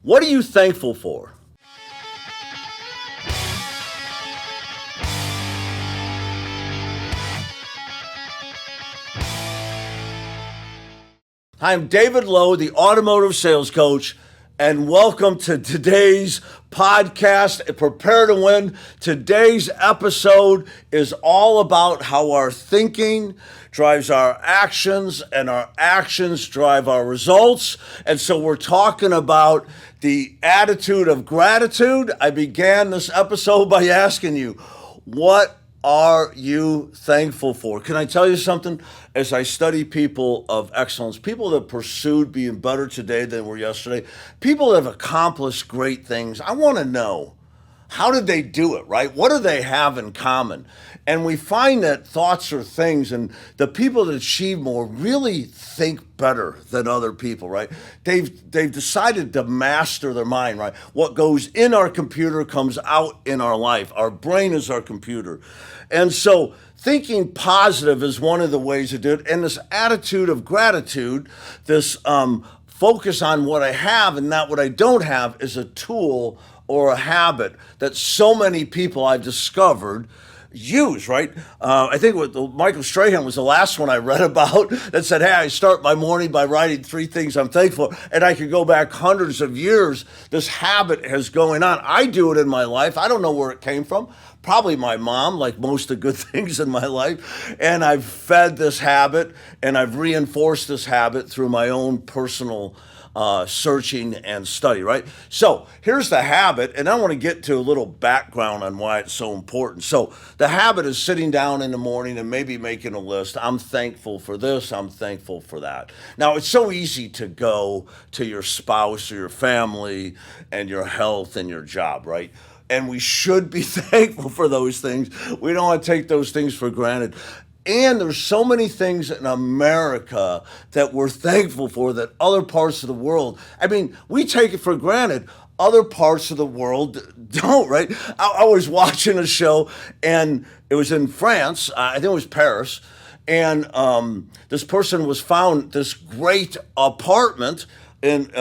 What are you thankful for? Hi, I'm David Lowe, the automotive sales coach, and welcome to today's podcast, Prepare to Win. Today's episode is all about how our thinking drives our actions and our actions drive our results. And so we're talking about the attitude of gratitude. I began this episode by asking you, what are you thankful for? Can I tell you something? As I study people of excellence, people that pursued being better today than were yesterday, people that have accomplished great things, I want to know, how did they do it, right? What do they have in common? And we find that thoughts are things, and the people that achieve more really think better than other people, right? They've decided to master their mind, right? What goes in our computer comes out in our life. Our brain is our computer. And so thinking positive is one of the ways to do it. And this attitude of gratitude, this focus on what I have and not what I don't have, is a tool or a habit that so many people I've discovered use, right? I think Michael Strahan was the last one I read about that said, hey, I start my morning by writing 3 things I'm thankful for. And I could go back hundreds of years. This habit has going on. I do it in my life. I don't know where it came from. Probably my mom, like most of the good things in my life. And I've fed this habit and I've reinforced this habit through my own personal searching and study, right? So here's the habit, and I want to get to a little background on why it's so important. So the habit is sitting down in the morning and maybe making a list. I'm thankful for this, I'm thankful for that. Now, it's so easy to go to your spouse or your family and your health and your job, right? And we should be thankful for those things. We don't want to take those things for granted. And there's so many things in America that we're thankful for that other parts of the world, I mean, we take it for granted. Other parts of the world don't, right? I was watching a show, and it was in France. I think it was Paris. And this person was found this great apartment in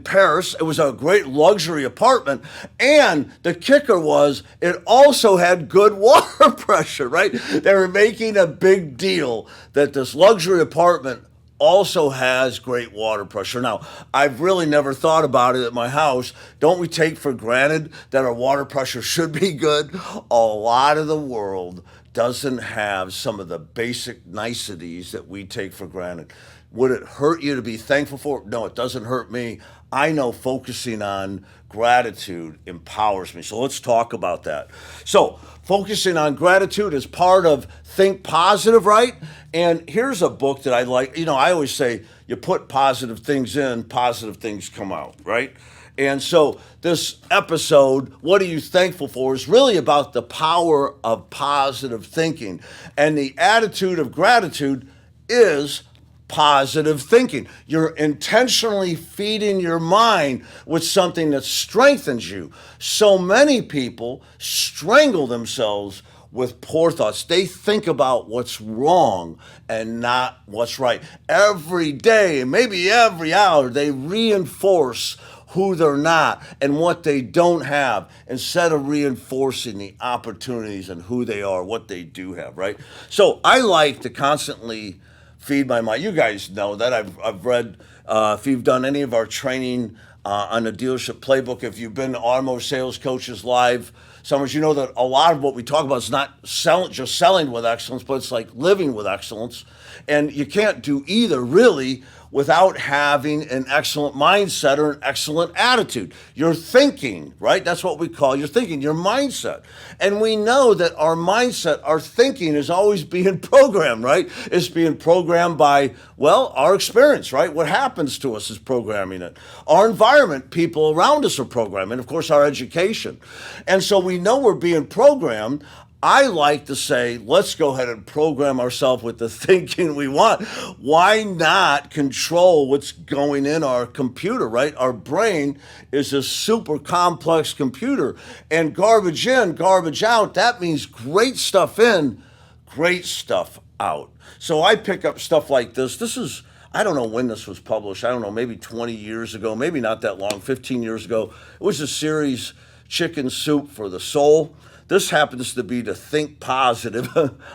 Paris. It was a great luxury apartment, and the kicker was it also had good water pressure, right? They were making a big deal that this luxury apartment also has great water pressure. Now, I've really never thought about it at my house. Don't we take for granted that our water pressure should be good? A lot of the world doesn't have some of the basic niceties that we take for granted. Would it hurt you to be thankful for it? No, it doesn't hurt me. I know focusing on gratitude empowers me. So let's talk about that. So focusing on gratitude is part of Think Positive, right? And here's a book that I like. You know, I always say you put positive things in, positive things come out, right? And so this episode, What Are You Thankful For, is really about the power of positive thinking. And the attitude of gratitude is positive thinking. You're intentionally feeding your mind with something that strengthens you. So many people strangle themselves with poor thoughts. They think about what's wrong and not what's right. Every day, maybe every hour, they reinforce who they're not and what they don't have instead of reinforcing the opportunities and who they are, what they do have, right? So I like to constantly feed my mind. You guys know that. I've read, if you've done any of our training on the dealership playbook, if you've been to Automotive Sales Coaches Live summers, you know that a lot of what we talk about is not just selling with excellence, but it's like living with excellence. And you can't do either, really, without having an excellent mindset or an excellent attitude. Your thinking, right? That's what we call your thinking, your mindset. And we know that our mindset, our thinking is always being programmed, right? It's being programmed by, well, our experience, right? What happens to us is programming it. Our environment, people around us are programming, and of course our education. And so we know we're being programmed. I like to say, let's go ahead and program ourselves with the thinking we want. Why not control what's going in our computer, right? Our brain is a super complex computer, and garbage in, garbage out, that means great stuff in, great stuff out. So I pick up stuff like this. This is I don't know when this was published. I don't know, maybe 20 years ago, maybe not that long, 15 years ago. It was a series, Chicken Soup for the Soul. This happens to be the Think Positive,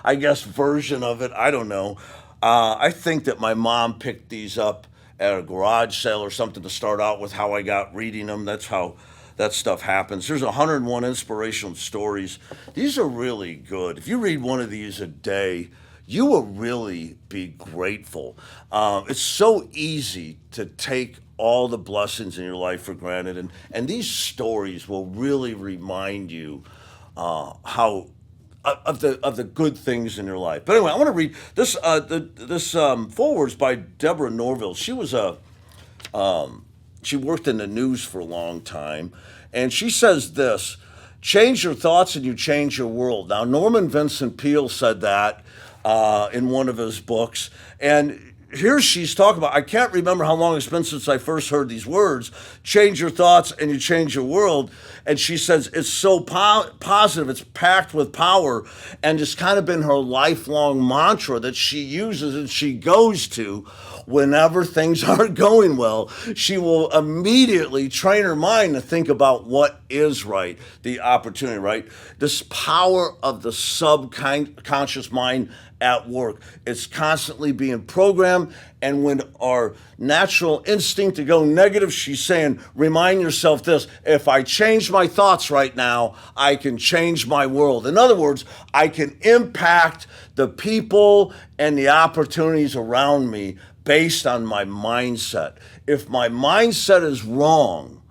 I guess, version of it. I don't know. I think that my mom picked these up at a garage sale or something to start out with, how I got reading them. That's how that stuff happens. There's 101 inspirational stories. These are really good. If you read one of these a day, you will really be grateful. It's so easy to take all the blessings in your life for granted, and these stories will really remind you how of the good things in your life. But anyway, I want to read this. This foreword's by Deborah Norville. She worked in the news for a long time, and she says this: "Change your thoughts, and you change your world." Now, Norman Vincent Peale said that in one of his books, and here she's talking about, I can't remember how long it's been since I first heard these words, change your thoughts and you change your world. And she says it's so positive, it's packed with power, and it's kind of been her lifelong mantra that she uses and she goes to whenever things aren't going well. She will immediately train her mind to think about what is right, the opportunity, right? This power of the subconscious mind at work. It's constantly being programmed, and when our natural instinct to go negative, she's saying, remind yourself this: if I change my thoughts right now, I can change my world. In other words, I can impact the people and the opportunities around me based on my mindset. If my mindset is wrong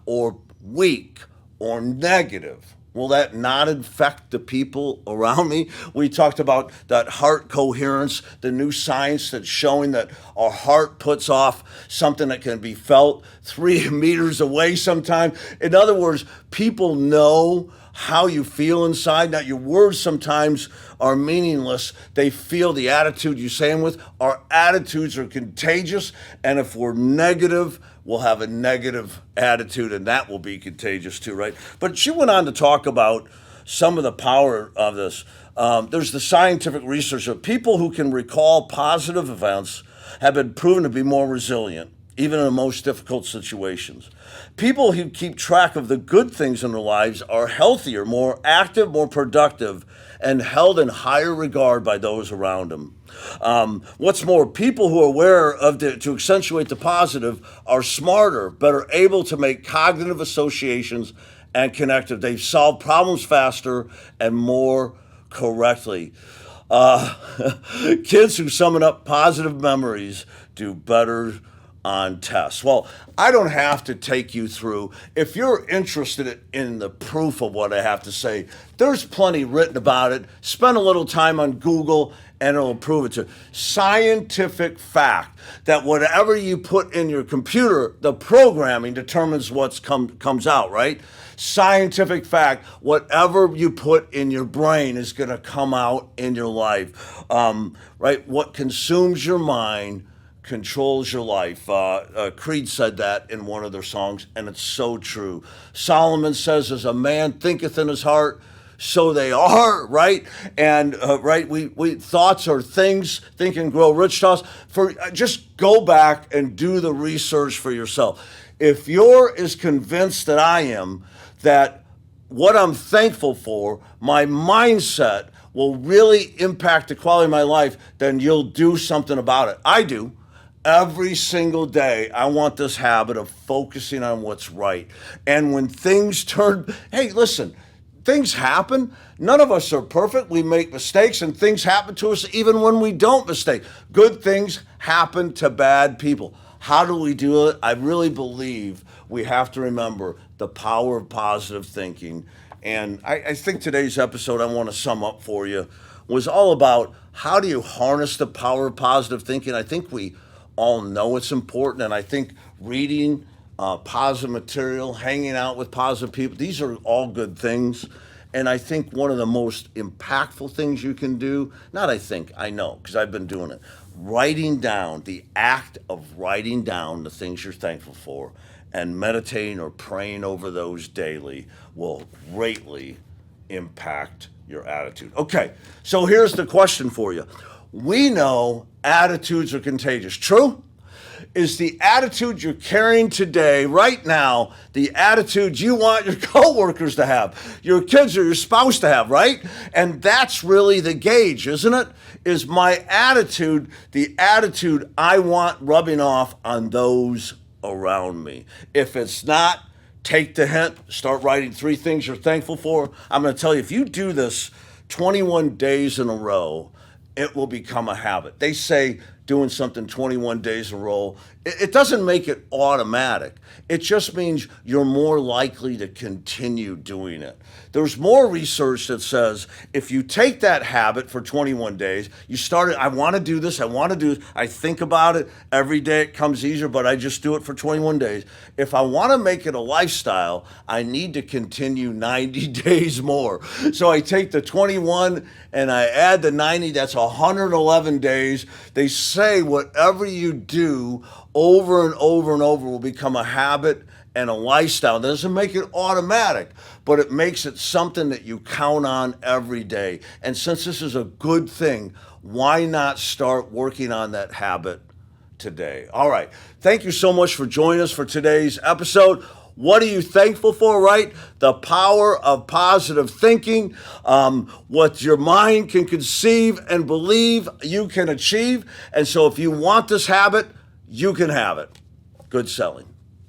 or weak or negative, will that not affect the people around me? We talked about that heart coherence, the new science that's showing that our heart puts off something that can be felt 3 meters away sometimes. In other words, people know how you feel inside. Now, your words sometimes are meaningless. They feel the attitude you say them with. Our attitudes are contagious, and if we're negative, we'll have a negative attitude, and that will be contagious too, right? But she went on to talk about some of the power of this. There's the scientific research of people who can recall positive events have been proven to be more resilient, even in the most difficult situations. People who keep track of the good things in their lives are healthier, more active, more productive, and held in higher regard by those around them. What's more, people who are aware of to accentuate the positive are smarter, better able to make cognitive associations and connected. They solve problems faster and more correctly. Kids who summon up positive memories do better on tests. Well, I don't have to take you through. If you're interested in the proof of what I have to say, there's plenty written about it. Spend a little time on Google and it'll prove it to you. Scientific fact that whatever you put in your computer, the programming determines what comes out, right? Scientific fact, whatever you put in your brain is going to come out in your life, right? What consumes your mind controls your life. Creed said that in one of their songs, and it's so true. Solomon says, as a man thinketh in his heart, so they are, right? And right, we thoughts are things. Think and grow rich thoughts. Just go back and do the research for yourself. If you're as convinced that I am that what I'm thankful for, my mindset will really impact the quality of my life, then you'll do something about it. I do. Every single day, I want this habit of focusing on what's right. And when things turn, hey, listen, things happen. None of us are perfect. We make mistakes, and things happen to us even when we don't mistake. Good things happen to bad people. How do we do it? I really believe we have to remember the power of positive thinking. And I think today's episode, I want to sum up for you, was all about how do you harness the power of positive thinking. I think we all know it's important, and I think reading positive material, hanging out with positive people, these are all good things. And I think one of the most impactful things you can do, I know, because I've been doing it, writing down, the act of writing down the things you're thankful for and meditating or praying over those daily will greatly impact your attitude. Okay, so here's the question for you. we know attitudes are contagious. True? Is the attitude you're carrying today, right now, the attitude you want your coworkers to have, your kids or your spouse to have, right? And that's really the gauge, isn't it? Is my attitude the attitude I want rubbing off on those around me? If it's not, take the hint, start writing 3 things you're thankful for. I'm going to tell you, if you do this 21 days in a row, it will become a habit. They say doing something 21 days in a row, it doesn't make it automatic. It just means you're more likely to continue doing it. There's more research that says if you take that habit for 21 days, you start it, I want to do this, I think about it, every day it comes easier, but I just do it for 21 days. If I want to make it a lifestyle, I need to continue 90 days more. So I take the 21 and I add the 90, that's 111 days. They say whatever you do over and over and over will become a habit and a lifestyle. That doesn't make it automatic, but it makes it something that you count on every day. And since this is a good thing, why not start working on that habit today? All right. Thank you so much for joining us for today's episode. What are you thankful for, right? The power of positive thinking. What your mind can conceive and believe, you can achieve. And so if you want this habit, you can have it. Good selling.